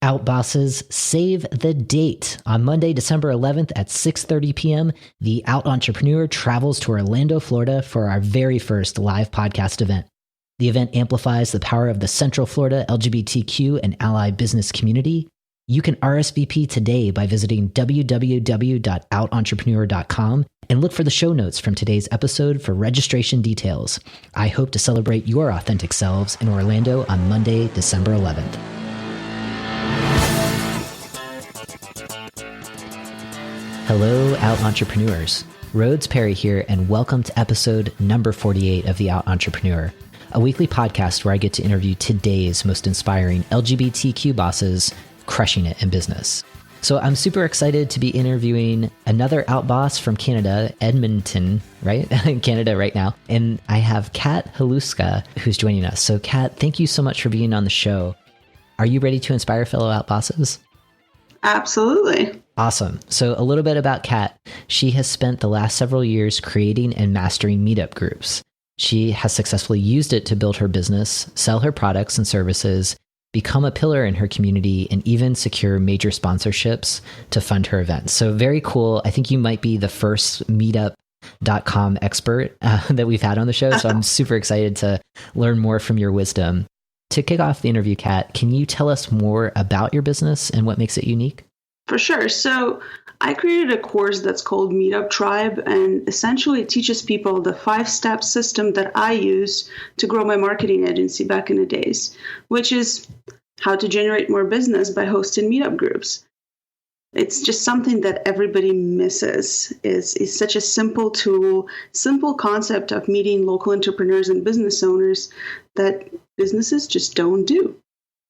Outbosses, save the date. On Monday, December 11th at 6:30 p.m., the Out Entrepreneur travels to Orlando, Florida for our very first live podcast event. The event amplifies the power of the Central Florida LGBTQ and ally business community. You can RSVP today by visiting www.outentrepreneur.com and look for the show notes from today's episode for registration details. I hope to celebrate your authentic selves in Orlando on Monday, December 11th. Hello, Out Entrepreneurs. Rhodes Perry here, and welcome to episode number 48 of The Out Entrepreneur, a weekly podcast where I get to interview today's most inspiring LGBTQ bosses crushing it in business. So I'm super excited to be interviewing another out boss from Canada, Edmonton, right? Canada right now. And I have Kat Haluska, who's joining us. So Kat, thank you so much for being on the show. Are you ready to inspire fellow out bosses? Absolutely. Awesome. So a little bit about Kat. She has spent the last several years creating and mastering meetup groups. She has successfully used it to build her business, sell her products and services, become a pillar in her community, and even secure major sponsorships to fund her events. So very cool. I think you might be the first meetup.com expert that we've had on the show. So I'm super excited to learn more from your wisdom. To kick off the interview, Kat, can you tell us more about your business and what makes it unique? For sure. So I created a course that's called Meetup Tribe, and essentially it teaches people the 5-step system that I use to grow my marketing agency back in the days, which is how to generate more business by hosting meetup groups. It's just something that everybody misses. Is such a simple tool, simple concept of meeting local entrepreneurs and business owners that businesses just don't do.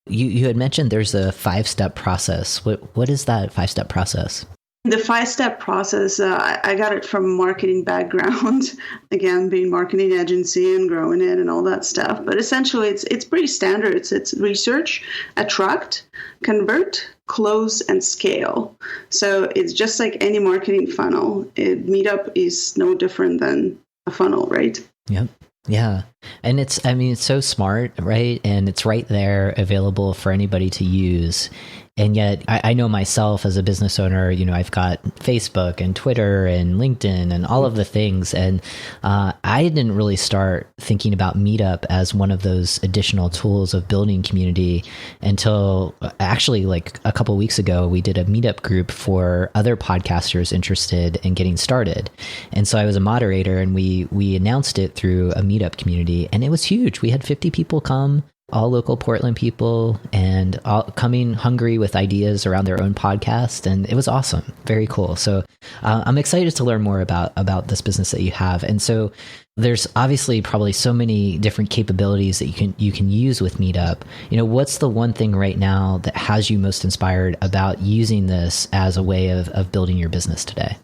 You had mentioned there's a 5-step process. What is that 5-step process? The 5-step process, I got it from a marketing background, again, being marketing agency and growing it and all that stuff. But essentially, it's pretty standard. It's research, attract, convert, close, and scale. So it's just like any marketing funnel. Meetup is no different than a funnel, right? Yep. Yeah. And it's so smart, right? And it's right there available for anybody to use. And yet I know myself as a business owner, I've got Facebook and Twitter and LinkedIn and all of the things. And I didn't really start thinking about Meetup as one of those additional tools of building community until actually like a couple of weeks ago, we did a Meetup group for other podcasters interested in getting started. And so I was a moderator, and we announced it through a Meetup community, and it was huge. We had 50 people come, all local Portland people, and all coming hungry with ideas around their own podcast. And it was awesome. Very cool. So I'm excited to learn more about this business that you have. And so there's obviously probably so many different capabilities that you can use with Meetup. What's the one thing right now that has you most inspired about using this as a way of building your business today?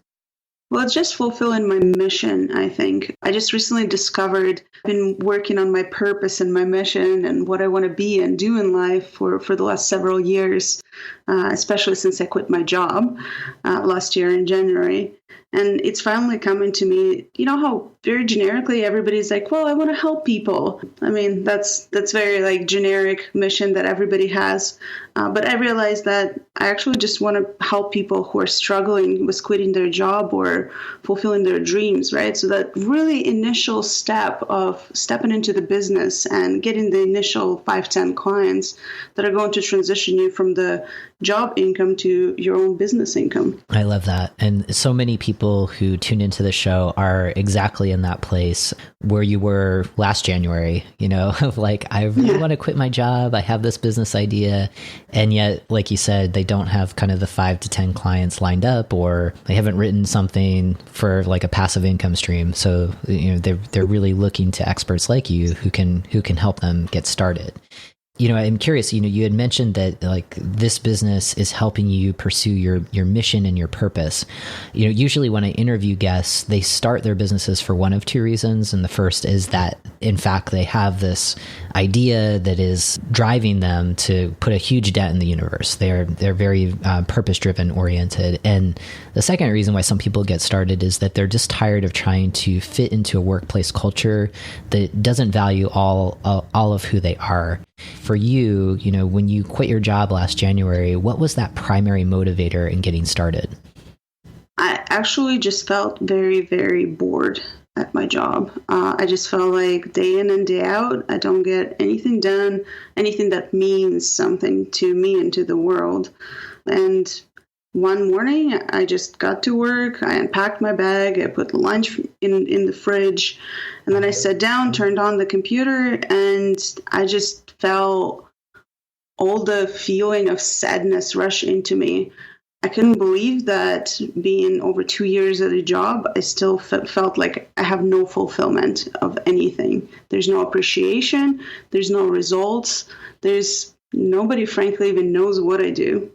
Well, it's just fulfilling my mission, I think. I just recently discovered, I've been working on my purpose and my mission and what I want to be and do in life for the last several years, especially since I quit my job last year in January. And it's finally coming to me. You know how very generically everybody's like, well, I want to help people. I mean, that's very like generic mission that everybody has. But I realized that I actually just want to help people who are struggling with quitting their job or fulfilling their dreams, right? So that really initial step of stepping into the business and getting the initial 5-10 clients that are going to transition you from the job income to your own business income. I love that. And so many people who tune into the show are exactly in that place where you were last January, of like, I really want to quit my job. I have this business idea. And yet, like you said, they don't have kind of the 5 to 10 clients lined up, or they haven't written something for like a passive income stream. So, they're really looking to experts like you who can help them get started. I'm curious, you had mentioned that like this business is helping you pursue your mission and your purpose. Usually when I interview guests, they start their businesses for one of two reasons. And the first is that, in fact, they have this idea that is driving them to put a huge dent in the universe. They're very purpose-driven oriented. And the second reason why some people get started is that they're just tired of trying to fit into a workplace culture that doesn't value all of who they are. For you, when you quit your job last January, what was that primary motivator in getting started? I actually just felt very, very bored at my job. I just felt like day in and day out, I don't get anything done, anything that means something to me and to the world. And one morning, I just got to work. I unpacked my bag. I put lunch in the fridge. And then I sat down, turned on the computer, and I just felt all the feeling of sadness rush into me. I couldn't believe that being over 2 years at a job, I still felt like I have no fulfillment of anything. There's no appreciation. There's no results. There's nobody, frankly, even knows what I do.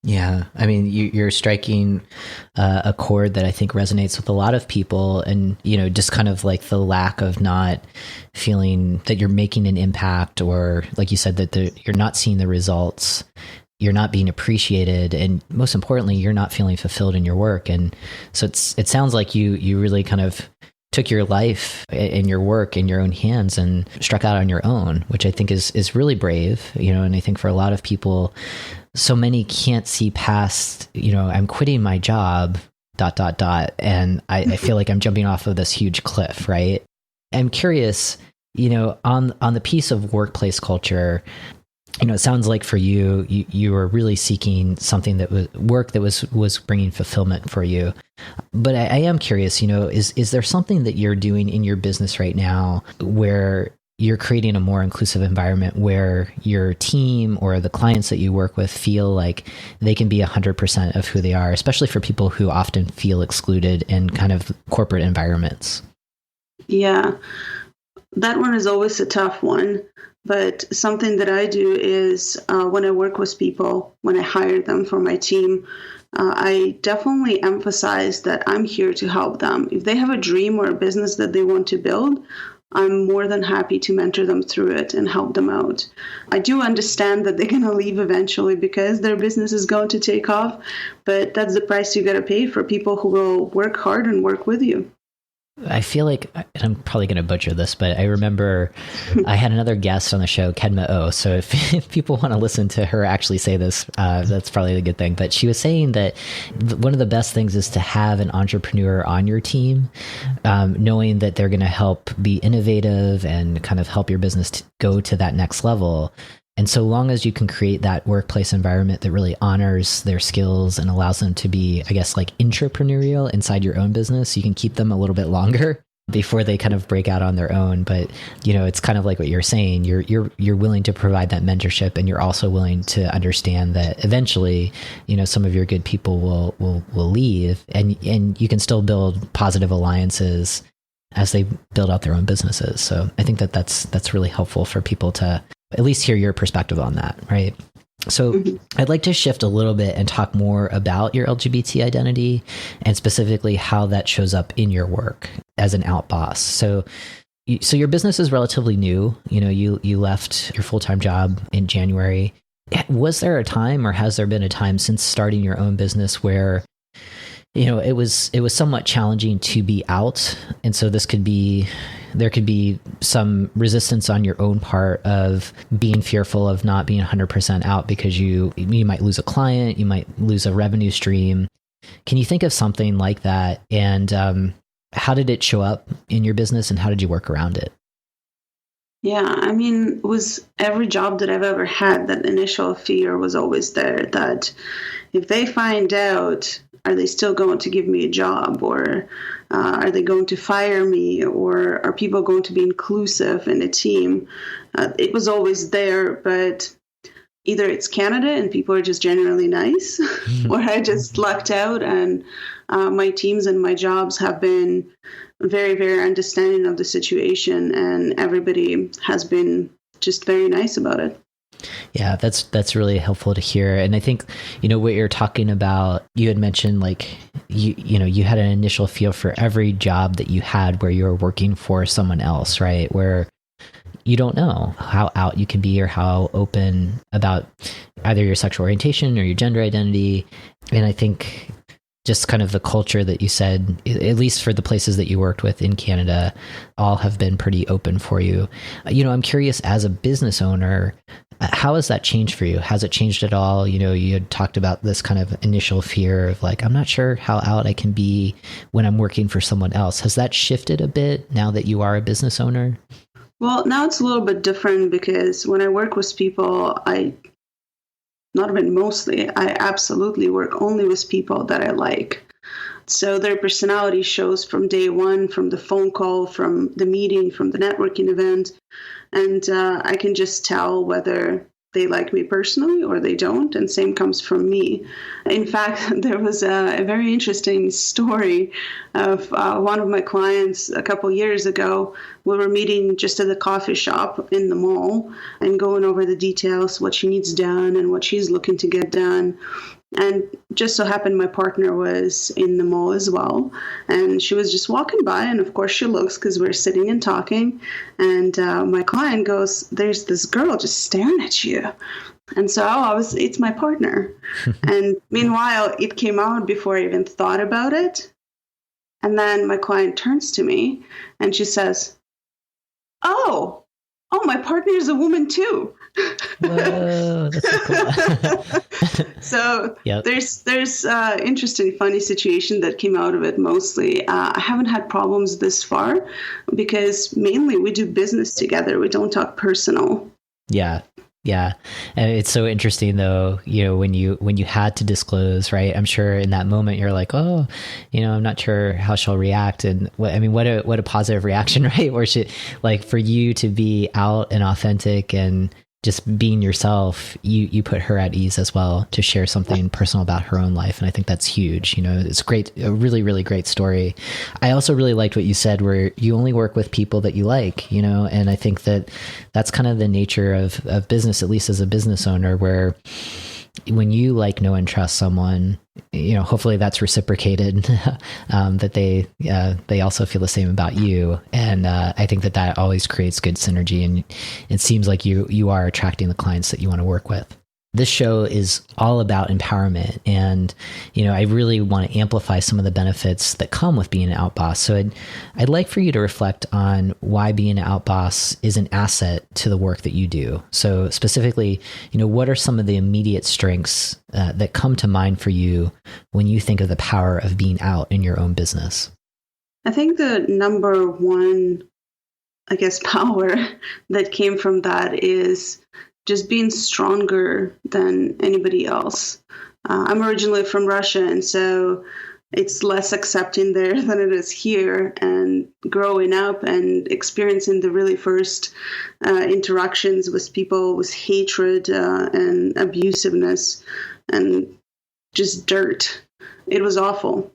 Yeah, I mean, you're striking a chord that I think resonates with a lot of people, and just kind of like the lack of not feeling that you're making an impact, or like you said, that you're not seeing the results, you're not being appreciated, and most importantly, you're not feeling fulfilled in your work. And so it sounds like you really kind of took your life and your work in your own hands and struck out on your own, which I think is really brave, and I think for a lot of people, so many can't see past, I'm quitting my job, ... And I feel like I'm jumping off of this huge cliff, right? I'm curious, on the piece of workplace culture, it sounds like for you were really seeking something that was work that was bringing fulfillment for you. But I am curious, is there something that you're doing in your business right now where you're creating a more inclusive environment where your team or the clients that you work with feel like they can be 100% of who they are, especially for people who often feel excluded in kind of corporate environments? Yeah, that one is always a tough one. But something that I do is when I work with people, when I hire them for my team, I definitely emphasize that I'm here to help them. If they have a dream or a business that they want to build, I'm more than happy to mentor them through it and help them out. I do understand that they're going to leave eventually because their business is going to take off, but that's the price you got to pay for people who will work hard and work with you. I feel like, and I'm probably going to butcher this, but I remember I had another guest on the show, Kedma O. So if people want to listen to her actually say this, that's probably a good thing. But she was saying that one of the best things is to have an entrepreneur on your team, knowing that they're going to help be innovative and kind of help your business go to that next level. And so long as you can create that workplace environment that really honors their skills and allows them to be, I guess, like intrapreneurial inside your own business, you can keep them a little bit longer before they kind of break out on their own. But, it's kind of like what you're saying. You're willing to provide that mentorship, and you're also willing to understand that eventually, some of your good people will leave, and you can still build positive alliances as they build out their own businesses. So I think that's really helpful for people to at least hear your perspective on that, right? So I'd like to shift a little bit and talk more about your LGBT identity and specifically how that shows up in your work as an out boss. So your business is relatively new. You left your full-time job in January. Was there a time, or has there been a time since starting your own business where it was somewhat challenging to be out, and so there could be some resistance on your own part of being fearful of not being 100% out because you might lose a client, you might lose a revenue stream. Can you think of something like that? And how did it show up in your business, and how did you work around it? Yeah, I mean, it was every job that I've ever had, that initial fear was always there, that if they find out, are they still going to give me a job, or are they going to fire me, or are people going to be inclusive in a team? It was always there, but either it's Canada and people are just generally nice, or I just lucked out, and my teams and my jobs have been very, very understanding of the situation, and everybody has been just very nice about it. Yeah, that's really helpful to hear. And I think, what you're talking about, you had mentioned like, you had an initial feel for every job that you had where you were working for someone else, right? Where you don't know how out you can be or how open about either your sexual orientation or your gender identity. And I think just kind of the culture that you said, at least for the places that you worked with in Canada, all have been pretty open for you. I'm curious, as a business owner, how has that changed for you? Has it changed at all? You had talked about this kind of initial fear of like, I'm not sure how out I can be when I'm working for someone else. Has that shifted a bit now that you are a business owner? Well, now it's a little bit different because when I work with people, I absolutely work only with people that I like. So their personality shows from day one, from the phone call, from the meeting, from the networking event. And I can just tell whether they like me personally or they don't. And same comes from me. In fact, there was a very interesting story of one of my clients a couple years ago. We were meeting just at a coffee shop in the mall and going over the details, what she needs done and what she's looking to get done. And just so happened my partner was in the mall as well. And she was just walking by. And of course she looks because we're sitting and talking. And my client goes, "There's this girl just staring at you." And so it's my partner. And meanwhile, it came out before I even thought about it. And then my client turns to me and she says, Oh, my partner is a woman too. Whoa, that's so cool. So yep. there's interesting, funny situation that came out of it mostly. I haven't had problems this far because mainly we do business together. We don't talk personal. Yeah. Yeah. And it's so interesting though, when you had to disclose, right? I'm sure in that moment you're like, oh, I'm not sure how she'll react. And what a positive reaction, right? Or like for you to be out and authentic and just being yourself, you put her at ease as well to share something personal about her own life. And I think that's huge. It's great, a really, really great story. I also really liked what you said where you only work with people that you like, and I think that's kind of the nature of business, at least as a business owner, where when you like, know, and trust someone, hopefully that's reciprocated, that they also feel the same about you. And I think that always creates good synergy. And it seems like you are attracting the clients that you want to work with. This show is all about empowerment. And, I really want to amplify some of the benefits that come with being an outboss. So I'd like for you to reflect on why being an outboss is an asset to the work that you do. So specifically, what are some of the immediate strengths that come to mind for you when you think of the power of being out in your own business? I think the number one, power that came from that is just being stronger than anybody else. I'm originally from Russia, and so it's less accepting there than it is here. And growing up and experiencing the really first interactions with people with hatred and abusiveness and just dirt, it was awful.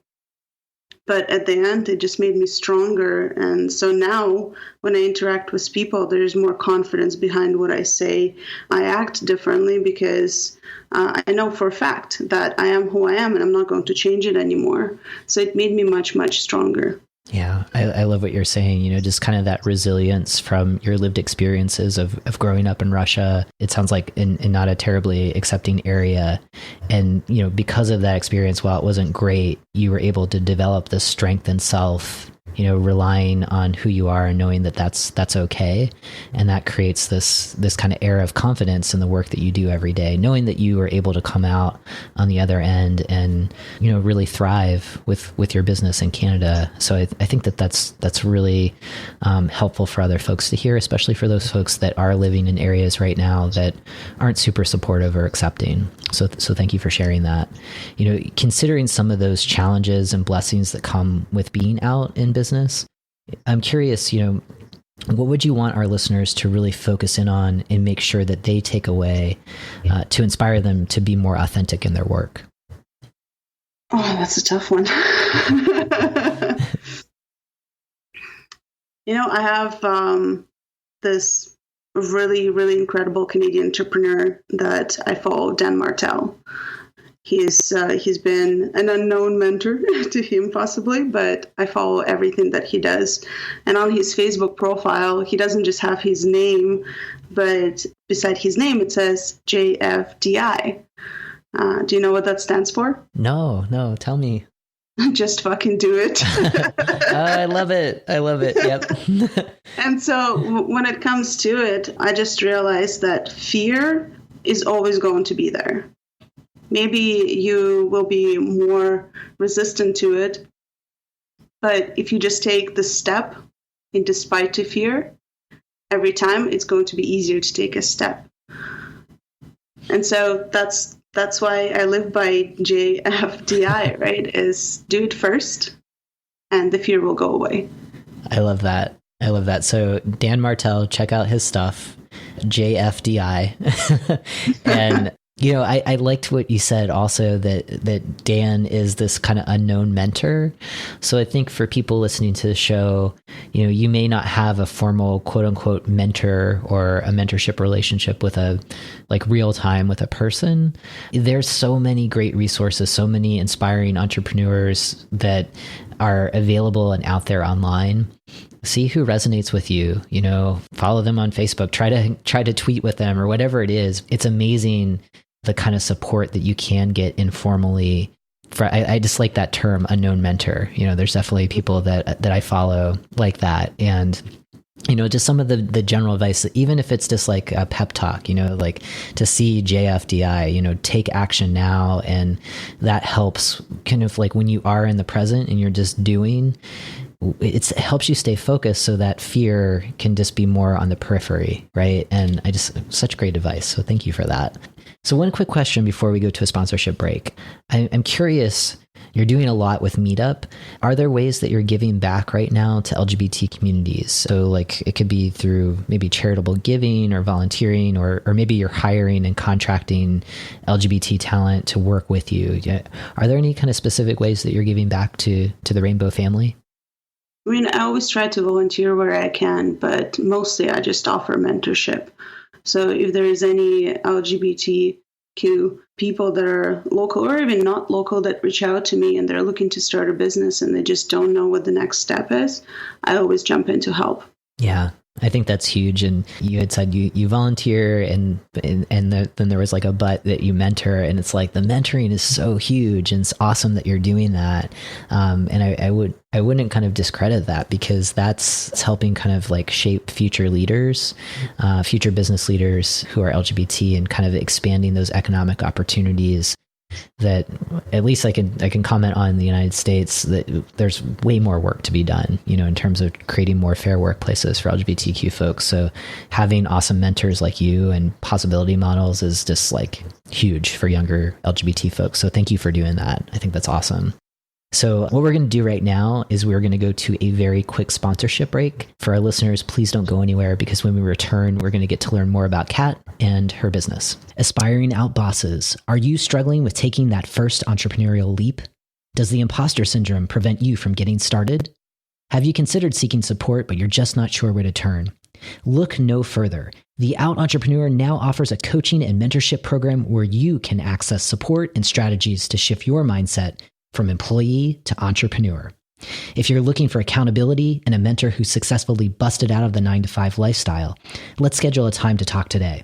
But at the end, it just made me stronger. And so now when I interact with people, there's more confidence behind what I say. I act differently because I know for a fact that I am who I am and I'm not going to change it anymore. So it made me much, much stronger. Yeah, I love what you're saying, just kind of that resilience from your lived experiences of growing up in Russia. It sounds like in not a terribly accepting area. And, because of that experience, while it wasn't great, you were able to develop this strength in self, relying on who you are and knowing that that's okay. And that creates this kind of air of confidence in the work that you do every day, knowing that you are able to come out on the other end and, really thrive with your business in Canada. So I think that's really helpful for other folks to hear, especially for those folks that are living in areas right now that aren't super supportive or accepting. So thank you for sharing that. Considering some of those challenges and blessings that come with being out in business, I'm curious, what would you want our listeners to really focus in on and make sure that they take away to inspire them to be more authentic in their work? Oh, that's a tough one. I have this really, really incredible Canadian entrepreneur that I follow, Dan Martel. He's been an unknown mentor to him possibly, but I follow everything that he does. And on his Facebook profile, he doesn't just have his name, but beside his name, it says JFDI. Do you know what that stands for? No, tell me. just fucking do it. I love it. I love it. Yep. And so when it comes to it, I just realized that fear is always going to be there. Maybe you will be more resistant to it, but if you just take the step in despite to fear, every time it's going to be easier to take a step. And so that's why I live by JFDI, right? Is do it first and the fear will go away. I love that. I love that. So Dan Martell, check out his stuff, JFDI. And I liked what you said also that Dan is this kind of unknown mentor. So I think for people listening to the show, you may not have a formal quote unquote mentor or a mentorship relationship with a real time with a person. There's so many great resources, so many inspiring entrepreneurs that are available and out there online. See who resonates with you, follow them on Facebook, try to tweet with them or whatever it is. It's amazing the kind of support that you can get informally. I just like that term, unknown mentor. There's definitely people that I follow like that. And, just some of the general advice, even if it's just like a pep talk, like to see JFDI, take action now. And that helps kind of like when you are in the present and you're just doing, it helps you stay focused so that fear can just be more on the periphery, right? And such great advice. So thank you for that. So one quick question before we go to a sponsorship break. I'm curious, you're doing a lot with Meetup. Are there ways that you're giving back right now to LGBT communities? So like it could be through maybe charitable giving or volunteering, or maybe you're hiring and contracting LGBT talent to work with you. Are there any kind of specific ways that you're giving back to the Rainbow family? I mean, I always try to volunteer where I can, but mostly I just offer mentorship. So if there is any LGBTQ people that are local or even not local that reach out to me and they're looking to start a business and they just don't know what the next step is, I always jump in to help. Yeah, I think that's huge. And you had said you volunteer and then there was like a but that you mentor, and it's like the mentoring is so huge and it's awesome that you're doing that. And I wouldn't kind of discredit that, because it's helping kind of like shape future leaders, future business leaders who are LGBT, and kind of expanding those economic opportunities that at least I can comment on in the United States, that there's way more work to be done, in terms of creating more fair workplaces for LGBTQ folks. So having awesome mentors like you and possibility models is just like huge for younger LGBT folks. So thank you for doing that. I think that's awesome. So what we're going to do right now is we're going to go to a very quick sponsorship break. For our listeners, please don't go anywhere, because when we return, we're going to get to learn more about Kat and her business. Aspiring out bosses, are you struggling with taking that first entrepreneurial leap? Does the imposter syndrome prevent you from getting started? Have you considered seeking support, but you're just not sure where to turn? Look no further. The Out Entrepreneur now offers a coaching and mentorship program where you can access support and strategies to shift your mindset from employee to entrepreneur. If you're looking for accountability and a mentor who successfully busted out of the 9-to-5 lifestyle, let's schedule a time to talk today.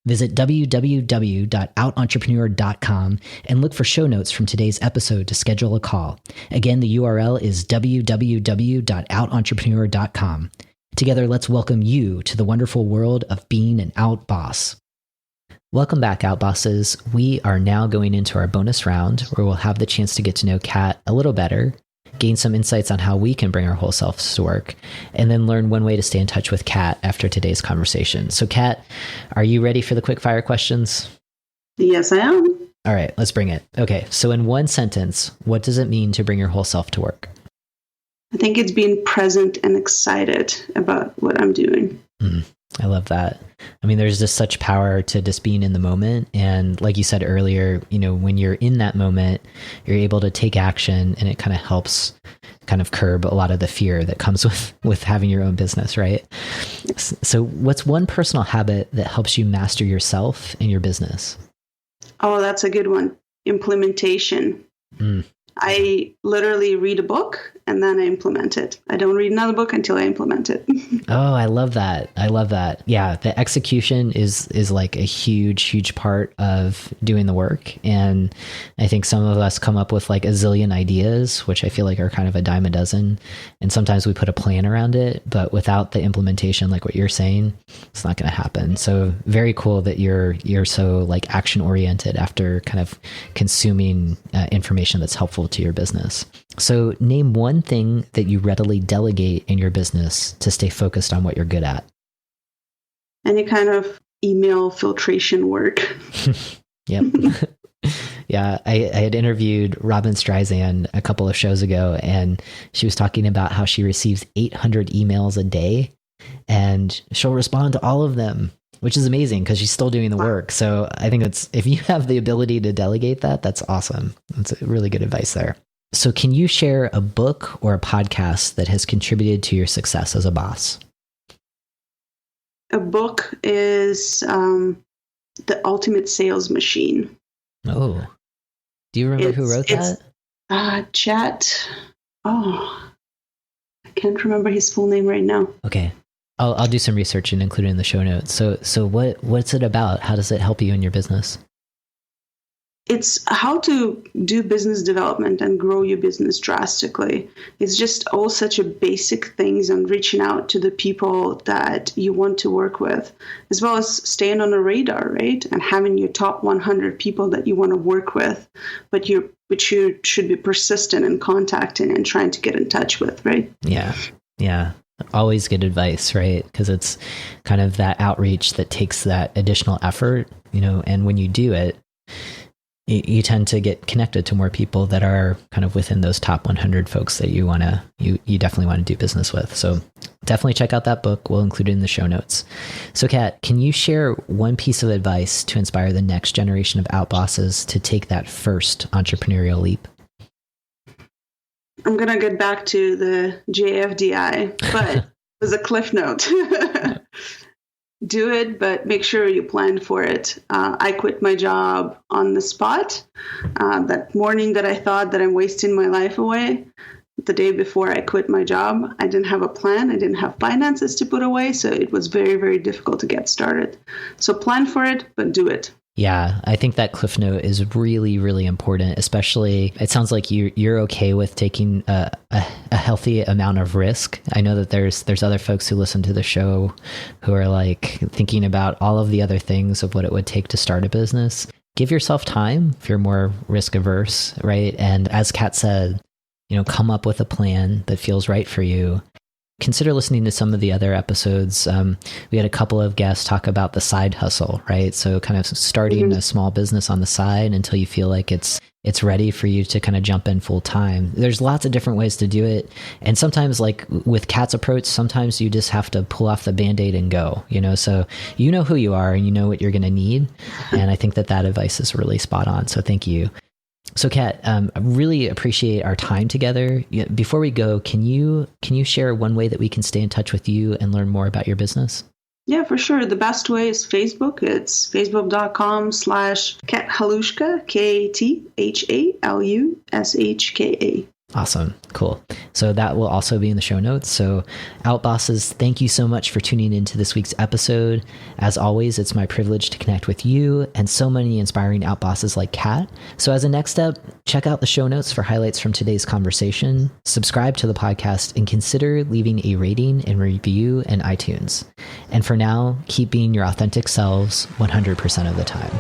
Visit www.outentrepreneur.com and look for show notes from today's episode to schedule a call. Again, the URL is www.outentrepreneur.com. Together, let's welcome you to the wonderful world of being an out boss. Welcome back, Outbosses. We are now going into our bonus round, where we'll have the chance to get to know Kat a little better, gain some insights on how we can bring our whole selves to work, and then learn one way to stay in touch with Kat after today's conversation. So Kat, are you ready for the quick fire questions? Yes, I am. All right, let's bring it. Okay, so in one sentence, what does it mean to bring your whole self to work? I think it's being present and excited about what I'm doing. I love that. I mean, there's just such power to just being in the moment. And like you said earlier, when you're in that moment, you're able to take action, and it kind of helps kind of curb a lot of the fear that comes with having your own business, right? So what's one personal habit that helps you master yourself and your business? Oh, that's a good one. Implementation. I literally read a book and then I implement it. I don't read another book until I implement it. Oh, I love that. I love that. Yeah, the execution is like a huge part of doing the work. And I think some of us come up with like a zillion ideas, which I feel like are kind of a dime a dozen. And sometimes we put a plan around it, but without the implementation, like what you're saying, it's not going to happen. So very cool that you're so like action oriented after kind of consuming information that's helpful to your business. So name one thing that you readily delegate in your business to stay focused on what you're good at. Any kind of email filtration work. Yep. Yeah, I had interviewed Robin Streisand a couple of shows ago, and she was talking about how she receives 800 emails a day, and she'll respond to all of them, which is amazing because she's still doing the work. So I think if you have the ability to delegate that, that's awesome. That's really good advice there. So can you share a book or a podcast that has contributed to your success as a boss? A book is The Ultimate Sales Machine. Oh, do you remember who wrote that? Chet. Oh, I can't remember his full name right now. Okay. I'll do some research and include it in the show notes. So what's it about? How does it help you in your business? It's how to do business development and grow your business drastically. It's just all such a basic things and reaching out to the people that you want to work with, as well as staying on the radar, right? And having your top 100 people that you want to work with, but you should be persistent in contacting and trying to get in touch with, right? Yeah. Yeah. Always good advice, right? Because it's kind of that outreach that takes that additional effort, and when you do it, you tend to get connected to more people that are kind of within those top 100 folks that you definitely want to do business with. So definitely check out that book. We'll include it in the show notes. So Kat, can you share one piece of advice to inspire the next generation of outbosses to take that first entrepreneurial leap? I'm going to get back to the JFDI, but it was a cliff note. Do it, but make sure you plan for it. I quit my job on the spot. That morning that I thought that I'm wasting my life away, the day before I quit my job, I didn't have a plan. I didn't have finances to put away, so it was very, very difficult to get started. So plan for it, but do it. Yeah, I think that cliff note is really, really important, especially it sounds like you're okay with taking a healthy amount of risk. I know that there's other folks who listen to the show who are like thinking about all of the other things of what it would take to start a business. Give yourself time if you're more risk averse, right? And as Kat said, come up with a plan that feels right for you. Consider listening to some of the other episodes. We had a couple of guests talk about the side hustle, right? So kind of starting a small business on the side until you feel like it's ready for you to kind of jump in full time. There's lots of different ways to do it. And sometimes like with Kat's approach, sometimes you just have to pull off the Band-Aid and go, so you know who you are and you know what you're going to need. And I think that advice is really spot on. So thank you. So Kat, I really appreciate our time together. Before we go, can you share one way that we can stay in touch with you and learn more about your business? Yeah, for sure. The best way is Facebook. It's facebook.com/Kat Halushka, KATHALUSHKA. Awesome. Cool. So that will also be in the show notes. So Outbosses, thank you so much for tuning into this week's episode. As always, it's my privilege to connect with you and so many inspiring outbosses like Kat. So as a next step, check out the show notes for highlights from today's conversation, subscribe to the podcast, and consider leaving a rating and review in iTunes. And for now, keep being your authentic selves 100% of the time.